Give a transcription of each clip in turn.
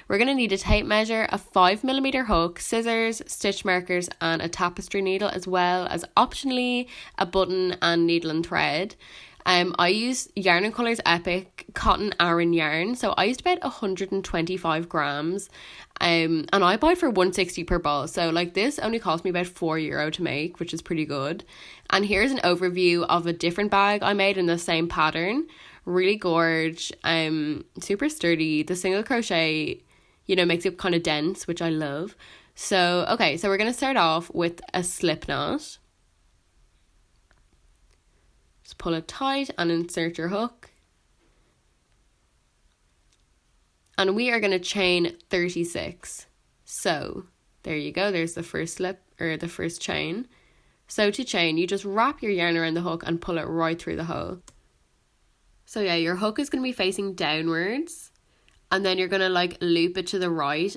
we're going to need a tape measure, a 5mm hook, scissors, stitch markers, and a tapestry needle, as well as optionally a button and needle and thread. I use Yarn and Colours Epic Cotton Aran yarn, so I used about 125 grams, and I buy it for 160 per ball, so like this only cost me about €4 to make, which is pretty good. And here's an overview of a different bag I made in the same pattern. Really gorge, super sturdy. The single crochet, makes it kind of dense, which I love. So okay, so we're gonna start off with a slip knot. Just pull it tight and insert your hook. And we are going to chain 36. So there you go. There's the first slip, or the first chain. So to chain, you just wrap your yarn around the hook and pull it right through the hole. So yeah, your hook is going to be facing downwards. And then you're going to like loop it to the right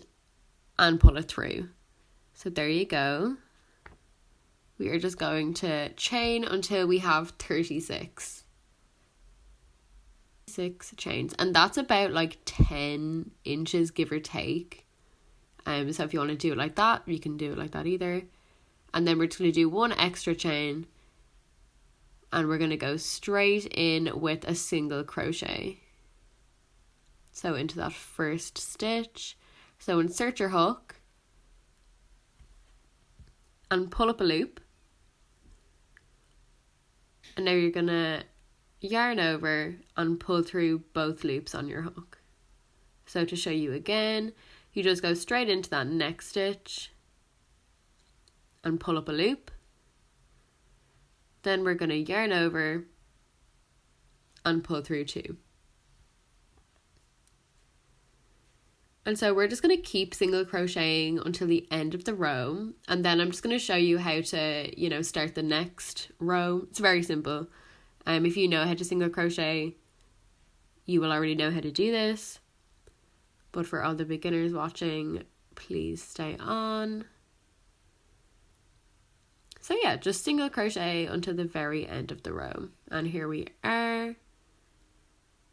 and pull it through. So there you go. We are just going to chain until we have 36. 6 chains. And that's about like 10 inches, give or take. So if you want to do it like that, you can do it like that either. And then we're just going to do one extra chain. And we're going to go straight in with a single crochet. So into that first stitch. So insert your hook. And pull up a loop. And now you're going to yarn over and pull through both loops on your hook. So to show you again, you just go straight into that next stitch and pull up a loop. Then we're going to yarn over and pull through 2. And so we're just going to keep single crocheting until the end of the row. And then I'm just going to show you how to, start the next row. It's very simple. If you know how to single crochet, you will already know how to do this. But for all the beginners watching, please stay on. So yeah, just single crochet until the very end of the row. And here we are.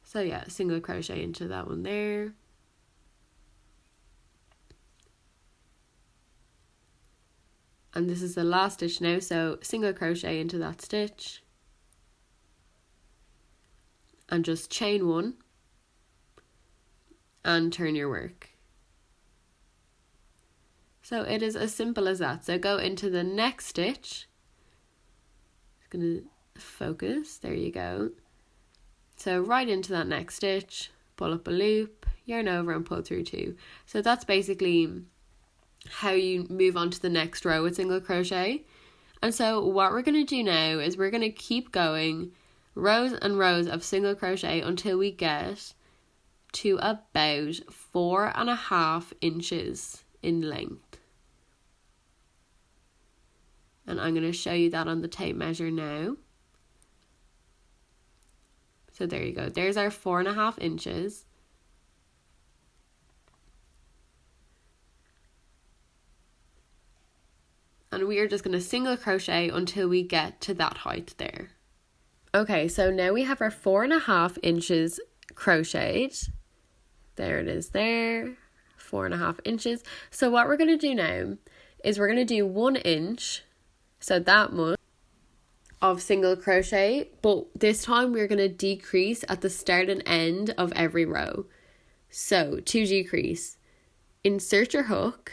So yeah, single crochet into that one there. And this is the last stitch now, so single crochet into that stitch. And just chain 1. And turn your work. So it is as simple as that. So go into the next stitch. Just going to focus, there you go. So right into that next stitch, pull up a loop, yarn over and pull through 2. So that's basically how you move on to the next row with single crochet. And so what we're going to do now is we're going to keep going rows and rows of single crochet until we get to about 4.5 inches in length. And I'm going to show you that on the tape measure now. So there you go. There's our 4.5 inches. And we are just going to single crochet until we get to that height there. Okay, so now we have our 4.5 inches crocheted. There it is there, 4.5 inches. So what we're going to do now is we're going to do 1 inch, so that much of single crochet, but this time we're going to decrease at the start and end of every row. So to decrease, insert your hook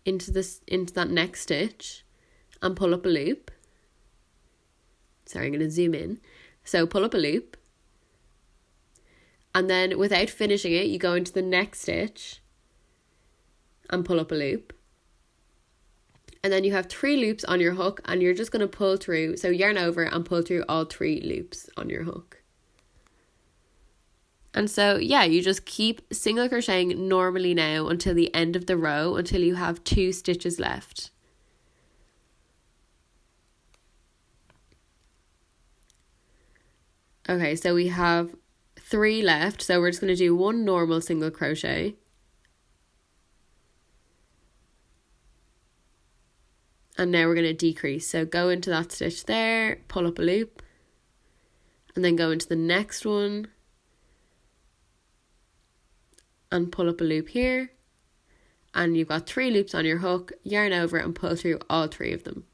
into that next stitch and pull up a loop. Sorry, I'm going to zoom in. So pull up a loop. And then without finishing it, you go into the next stitch and pull up a loop. And then you have 3 loops on your hook and you're just going to pull through. So yarn over and pull through all 3 loops on your hook. And so, yeah, you just keep single crocheting normally now until the end of the row, until you have 2 stitches left. Okay, so we have 3 left, so we're just going to do 1 normal single crochet. And now we're going to decrease. So go into that stitch there, pull up a loop, and then go into the next one and pull up a loop here. And you've got 3 loops on your hook, yarn over and pull through all 3 of them.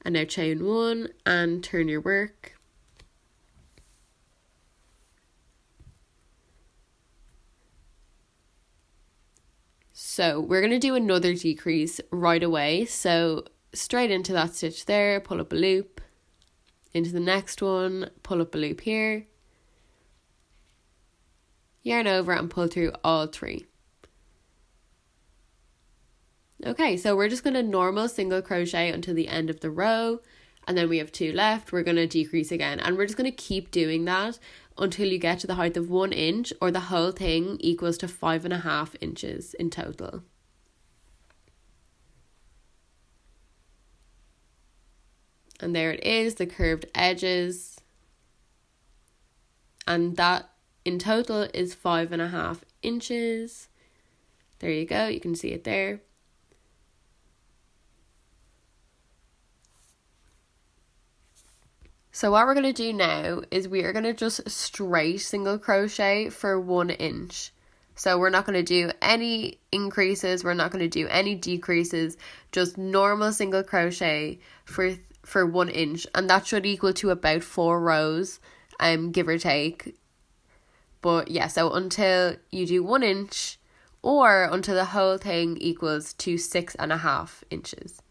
And now chain 1 and turn your work. So we're going to do another decrease right away. So straight into that stitch there, pull up a loop, into the next one, pull up a loop here, yarn over and pull through all 3. Okay, so we're just going to normal single crochet until the end of the row, and then we have 2 left. We're going to decrease again, and we're just going to keep doing that until you get to the height of 1 inch, or the whole thing equals to 5.5 inches in total. And there it is, the curved edges, and that in total is 5.5 inches. There you go, you can see it there. So what we're going to do now is we are going to just straight single crochet for 1 inch. So we're not going to do any increases, we're not going to do any decreases, just normal single crochet for 1 inch, and that should equal to about 4 rows, give or take. But yeah, so until you do 1 inch, or until the whole thing equals to 6.5 inches.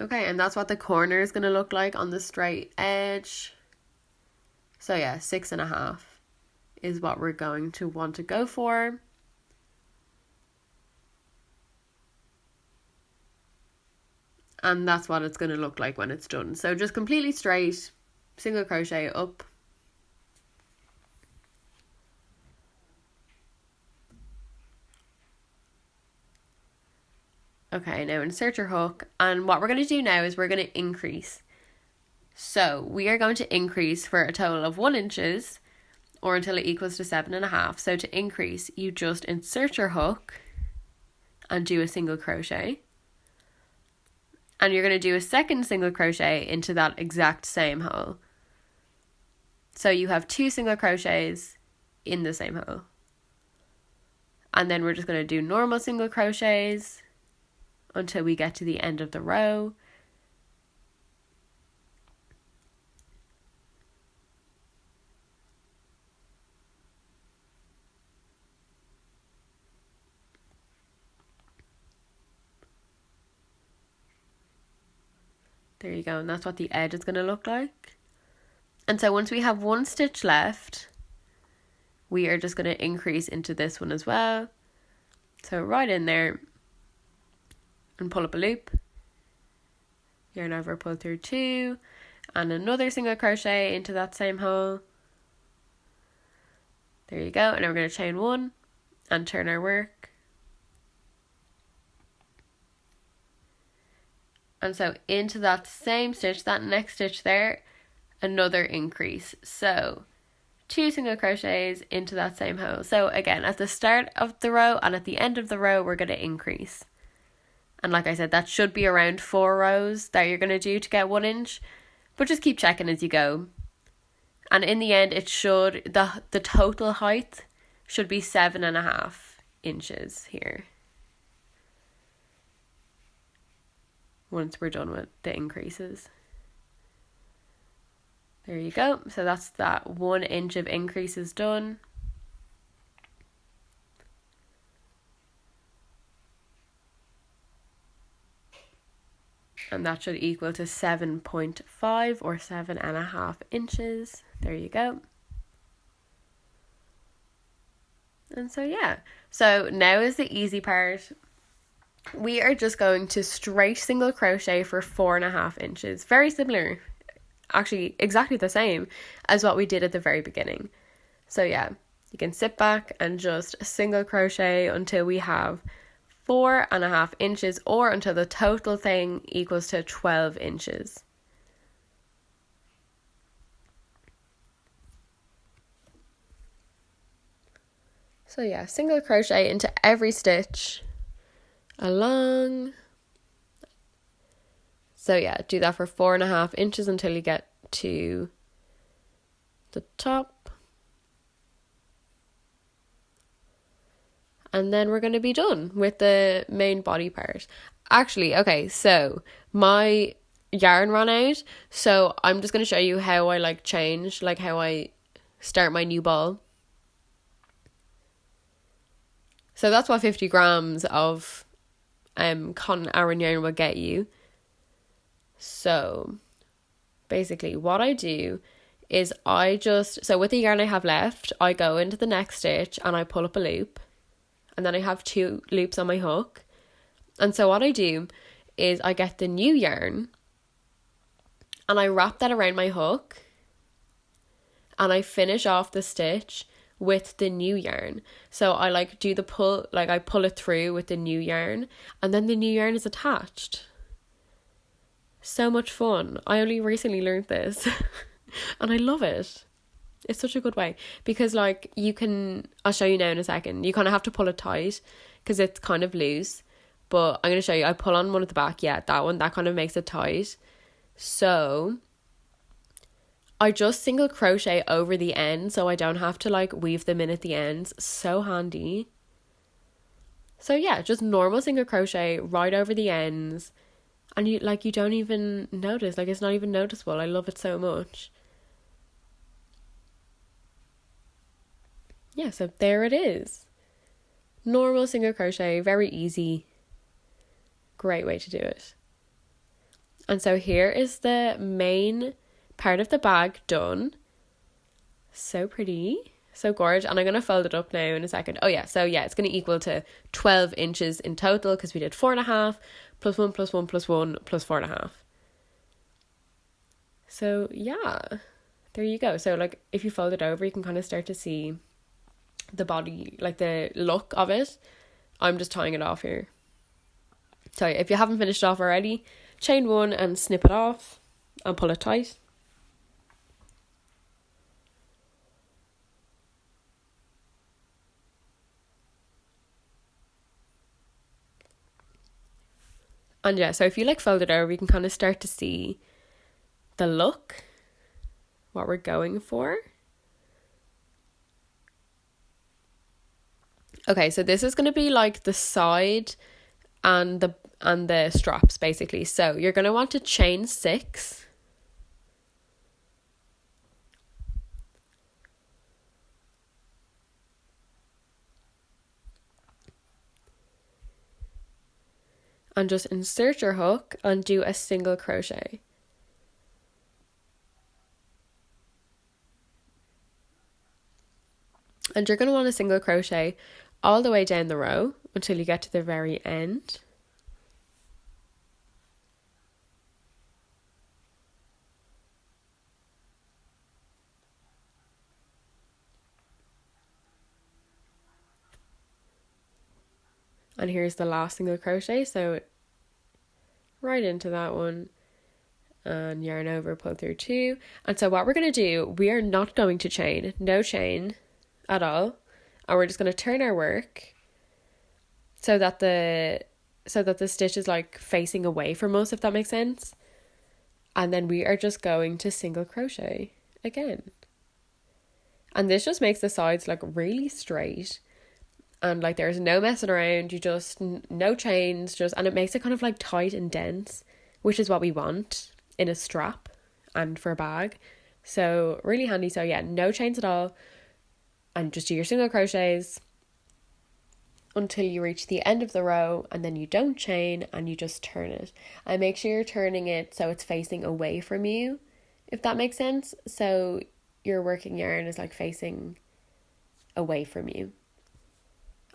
Okay, and that's what the corner is going to look like on the straight edge. So yeah, 6.5 is what we're going to want to go for. And that's what it's going to look like when it's done. So just completely straight, single crochet up. Okay, now insert your hook, and what we're going to do now is we're going to increase. So we are going to increase for a total of 1 inches, or until it equals to 7.5. So to increase, you just insert your hook and do a single crochet. And you're going to do a second single crochet into that exact same hole. So you have 2 single crochets in the same hole. And then we're just going to do normal single crochets until we get to the end of the row. There you go, and that's what the edge is going to look like. And so once we have 1 stitch left, we are just going to increase into this one as well. So right in there, and pull up a loop, yarn over, pull through 2, and another single crochet into that same hole. There you go, and now we're going to chain 1 and turn our work. And so into that same stitch, that next stitch there, another increase. So 2 single crochets into that same hole. So again, at the start of the row and at the end of the row, we're going to increase. And like I said, that should be around 4 rows that you're going to do to get 1 inch. But just keep checking as you go. And in the end, it should, the total height should be 7.5 inches here. Once we're done with the increases. There you go. So that's that 1 inch of increases done. And that should equal to 7.5 or 7.5 inches. There you go. And so yeah. So now is the easy part. We are just going to straight single crochet for 4.5 inches. Very similar. Actually, exactly the same as what we did at the very beginning. So yeah, you can sit back and just single crochet until we have 4.5 inches, or until the total thing equals to 12 inches. So yeah, single crochet into every stitch along. So yeah, do that for 4.5 inches until you get to the top. And then we're going to be done with the main body part. Actually, okay, so my yarn ran out, so I'm just going to show you how I like change, like how I start my new ball. So that's what 50 grams of cotton Aran yarn will get you. So basically what I do is so with the yarn I have left, I go into the next stitch and I pull up a loop, and then I have 2 loops on my hook. And so what I do is I get the new yarn and I wrap that around my hook and I finish off the stitch with the new yarn. So I like do the pull, like I pull it through with the new yarn, and then the new yarn is attached. So much fun. I only recently learned this and I love it. It's such a good way, because like I'll show you now in a second. You kind of have to pull it tight because it's kind of loose, but I'm going to show you. I pull on one at the back. Yeah, that kind of makes it tight. So I just single crochet over the end so I don't have to like weave them in at the ends. So handy. So yeah, just normal single crochet right over the ends, and you don't even notice, like it's not even noticeable. I love it so much. Yeah, so there it is. Normal single crochet, very easy. Great way to do it. And so here is the main part of the bag done. So pretty, so gorgeous. And I'm going to fold it up now in a second. Oh yeah, so yeah, it's going to equal to 12 inches in total, because we did 4.5 plus 1 plus 1 plus 1 plus 4.5. So yeah, there you go. So like if you fold it over, you can kind of start to see the body, like the look of it. I'm just tying it off here. So if you haven't finished it off already, chain 1 and snip it off and pull it tight. And yeah, so if you like fold it over, you can kind of start to see the look, what we're going for. Okay, so this is going to be like the side and the straps basically. So you're going to want to chain 6. And just insert your hook and do a single crochet. And you're going to want to single crochet all the way down the row until you get to the very end. And here's the last single crochet, so right into that one and yarn over, pull through 2. And so what we're going to do, we are not going to chain, no chain at all, and we're just going to turn our work so that the stitch is like facing away from us, if that makes sense. And then we are just going to single crochet again, and this just makes the sides like really straight, and like there's no messing around. You just no chains, and it makes it kind of like tight and dense, which is what we want in a strap and for a bag. So really handy. So yeah, no chains at all, and just do your single crochets until you reach the end of the row, and then you don't chain and you just turn it. And make sure you're turning it so it's facing away from you, if that makes sense. So your working yarn is like facing away from you,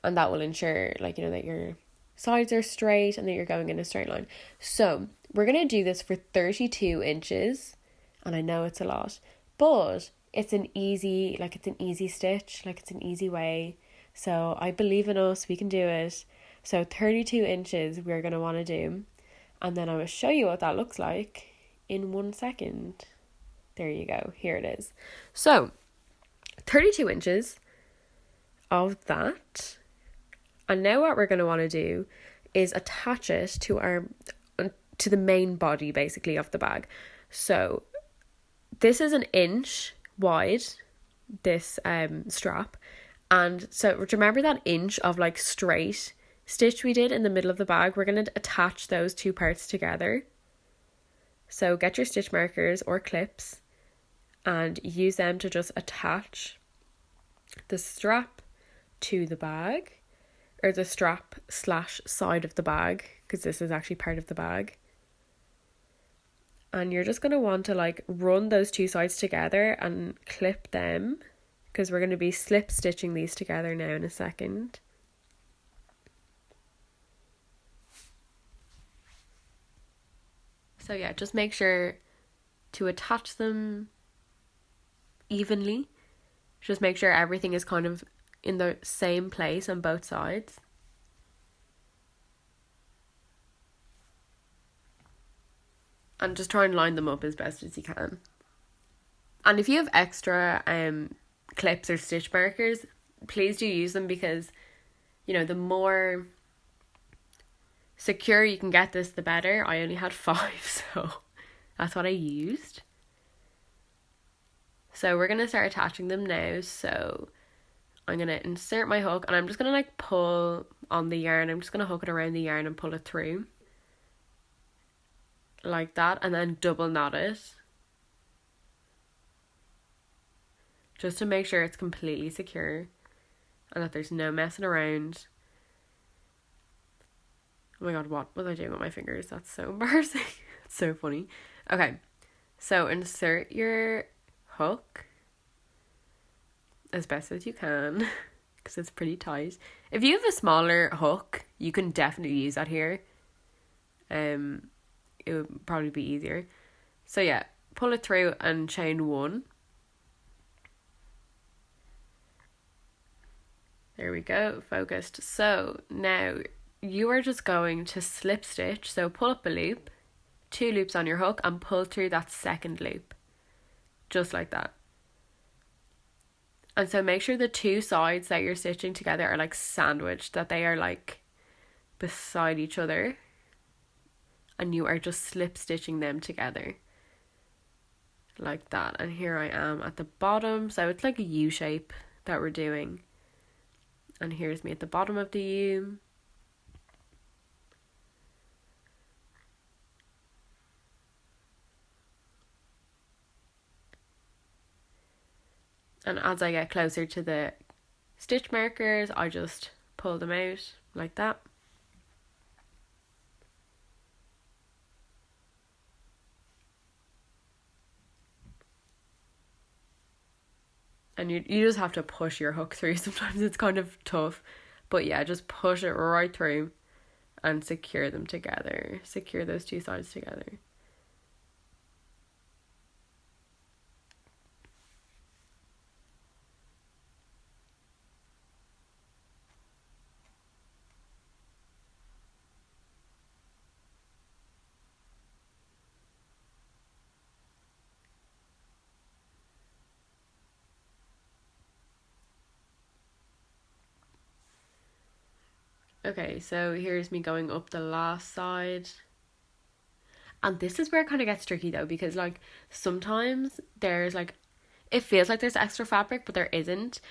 and that will ensure like, you know, that your sides are straight and that you're going in a straight line. So we're going to do this for 32 inches, and I know it's a lot, but it's an easy stitch, like it's an easy way. So I believe in us, we can do it. So 32 inches we're going to want to do, and then I will show you what that looks like in 1 second. There you go, here it is. So 32 inches, of that. And now what we're going to want to do is attach it to the main body basically of the bag. So this is 1 inch wide, this strap, and so remember that inch of like straight stitch we did in the middle of the bag? We're going to attach those two parts together. So get your stitch markers or clips and use them to just attach the strap to the bag, or the strap / side of the bag, because this is actually part of the bag. And you're just going to want to like run those two sides together and clip them, because we're going to be slip stitching these together now in a second. So yeah, just make sure to attach them evenly. Just make sure everything is kind of in the same place on both sides. And just try and line them up as best as you can. And if you have extra clips or stitch markers, please do use them, because, you know, the more secure you can get this, the better. I only had 5, so that's what I used. So we're going to start attaching them now. So I'm going to insert my hook, and I'm just going to like pull on the yarn. I'm just going to hook it around the yarn and pull it through. Like that, and then double knot it. Just to make sure it's completely secure and that there's no messing around. Oh my god, what was I doing with my fingers? That's so embarrassing. It's so funny. Okay, so insert your hook as best as you can, because it's pretty tight. If you have a smaller hook, you can definitely use that here. It would probably be easier. So yeah, pull it through and chain 1. There we go, focused. So now you are just going to slip stitch. So pull up a loop, 2 loops on your hook, and pull through that second loop. Just like that. And so make sure the 2 sides that you're stitching together are like sandwiched, that they are like beside each other. And you are just slip stitching them together. Like that. And here I am at the bottom. So it's like a U shape that we're doing. And here's me at the bottom of the U. And as I get closer to the stitch markers, I just pull them out like that. And you just have to push your hook through. Sometimes it's kind of tough. But yeah, just push it right through and secure them together. Secure those 2 sides together. Okay, so here's me going up the last side. And this is where it kind of gets tricky though, because like sometimes there's like, it feels like there's extra fabric, but there isn't.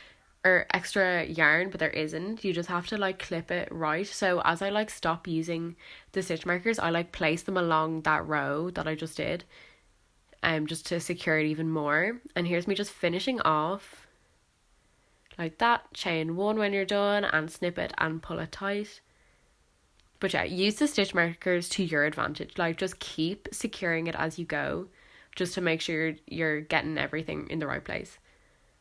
Or extra yarn, but there isn't. You just have to like clip it right. So as I like stop using the stitch markers, I like place them along that row that I just did. Just to secure it even more. And here's me just finishing off like that. Chain 1 when you're done and snip it and pull it tight. But yeah, use the stitch markers to your advantage. Like just keep securing it as you go, just to make sure you're getting everything in the right place.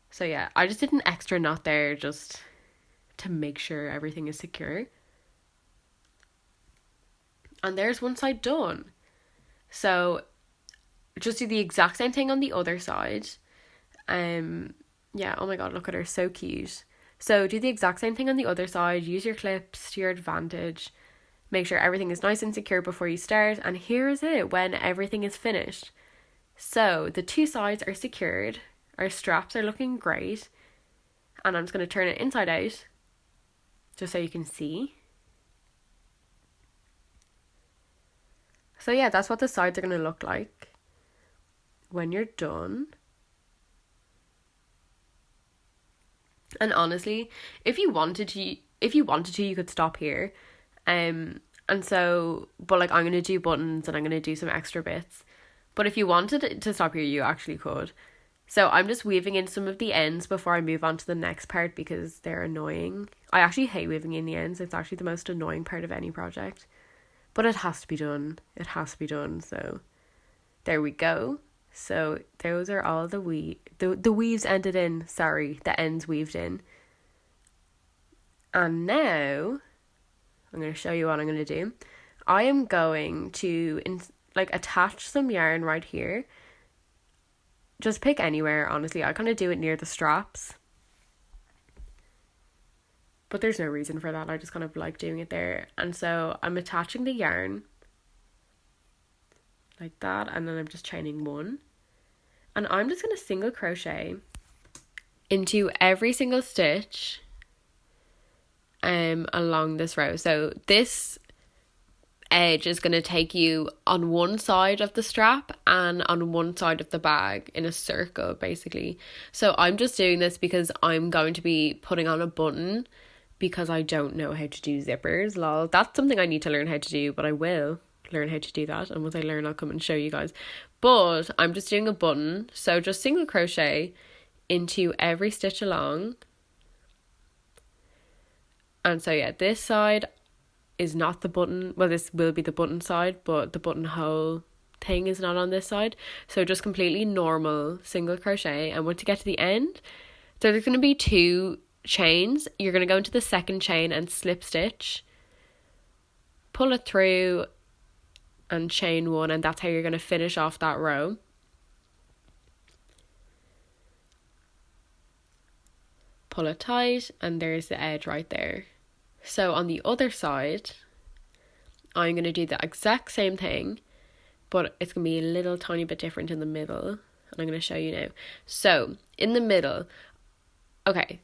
So yeah, I just did an extra knot there just to make sure everything is secure. And there's one side done. So just do the exact same thing on the other side. Yeah, oh my god, look at her, so cute. So do the exact same thing on the other side. Use your clips to your advantage. Make sure everything is nice and secure before you start. And here is it when everything is finished. So the 2 sides are secured. Our straps are looking great. And I'm just going to turn it inside out just so you can see. So yeah, that's what the sides are going to look like when you're done. And honestly, if you wanted to, you could stop here. And so, but like I'm going to do buttons and I'm going to do some extra bits. But if you wanted to stop here, you actually could. So I'm just weaving in some of the ends before I move on to the next part because they're annoying. I actually hate weaving in the ends. It's actually the most annoying part of any project. But it has to be done. It has to be done. So there we go. So those are all the weaves ended in. Sorry, the ends weaved in. And now I'm going to show you what I'm going to do. I am going to attach some yarn right here. Just pick anywhere, honestly. I kind of do it near the straps. But there's no reason for that. I just kind of like doing it there. And so I'm attaching the yarn like that. And then I'm just chaining one. And I'm just going to single crochet into every single stitch along this row. So this edge is going to take you on one side of the strap and on one side of the bag in a circle, basically. So I'm just doing this because I'm going to be putting on a button because I don't know how to do zippers. Lol. That's something I need to learn how to do, but I will learn how to do that. And once I learn, I'll come and show you guys. But I'm just doing a button. So just single crochet into every stitch along. And so yeah, this side is not the button. Well, this will be the button side, but the buttonhole thing is not on this side. So just completely normal single crochet. And once you get to the end, so there's going to be 2 chains. You're going to go into the second chain and slip stitch, pull it through and chain 1, and that's how you're going to finish off that row. Pull it tight, and there's the edge right there. So on the other side, I'm going to do the exact same thing, but it's going to be a little tiny bit different in the middle. And I'm going to show you now. So in the middle, okay,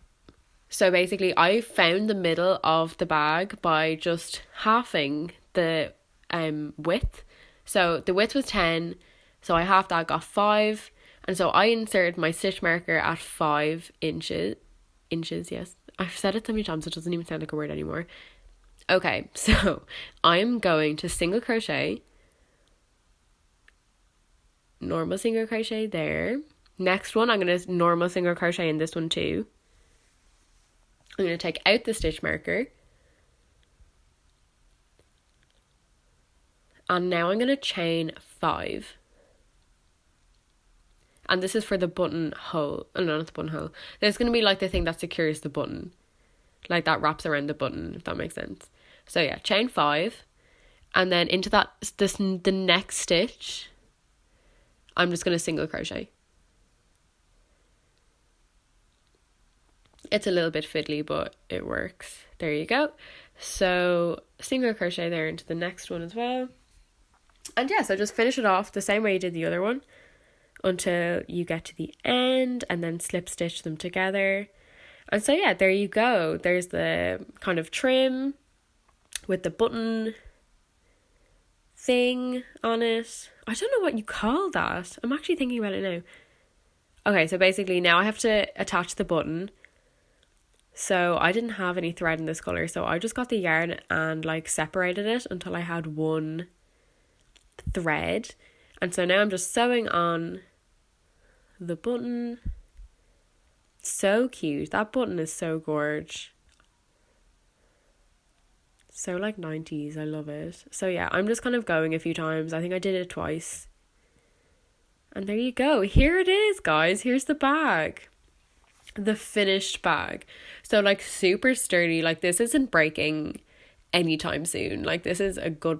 so basically I found the middle of the bag by just halving the width. So the width was 10, so I halved that, got 5. And so I inserted my stitch marker at 5 inches, yes. I've said it so many times it doesn't even sound like a word anymore. Okay, so I'm going to single crochet, normal single crochet there. Next one, I'm going to normal single crochet in this one too. I'm going to take out the stitch marker. And now I'm going to chain 5. And this is for the buttonhole. Oh, no, not the buttonhole. There's going to be like the thing that secures the button. Like that wraps around the button, if that makes sense. So yeah, chain 5. And then into the next stitch, I'm just going to single crochet. It's a little bit fiddly, but it works. There you go. So single crochet there into the next one as well. And yeah, so just finish it off the same way you did the other one until you get to the end, and then slip stitch them together. And so yeah, there you go. There's the kind of trim with the button thing on it. I don't know what you call that. I'm actually thinking about it now. Okay, so basically now I have to attach the button. So I didn't have any thread in this colour, so I just got the yarn and like separated it until I had one thread. And so now I'm just sewing on the button. So cute. That button is so gorge. So like 90s. I love it. So yeah, I'm just kind of going a few times. I think I did it twice. And there you go. Here it is, guys. Here's the bag. The finished bag. So like super sturdy. Like this isn't breaking anytime soon. Like this is a good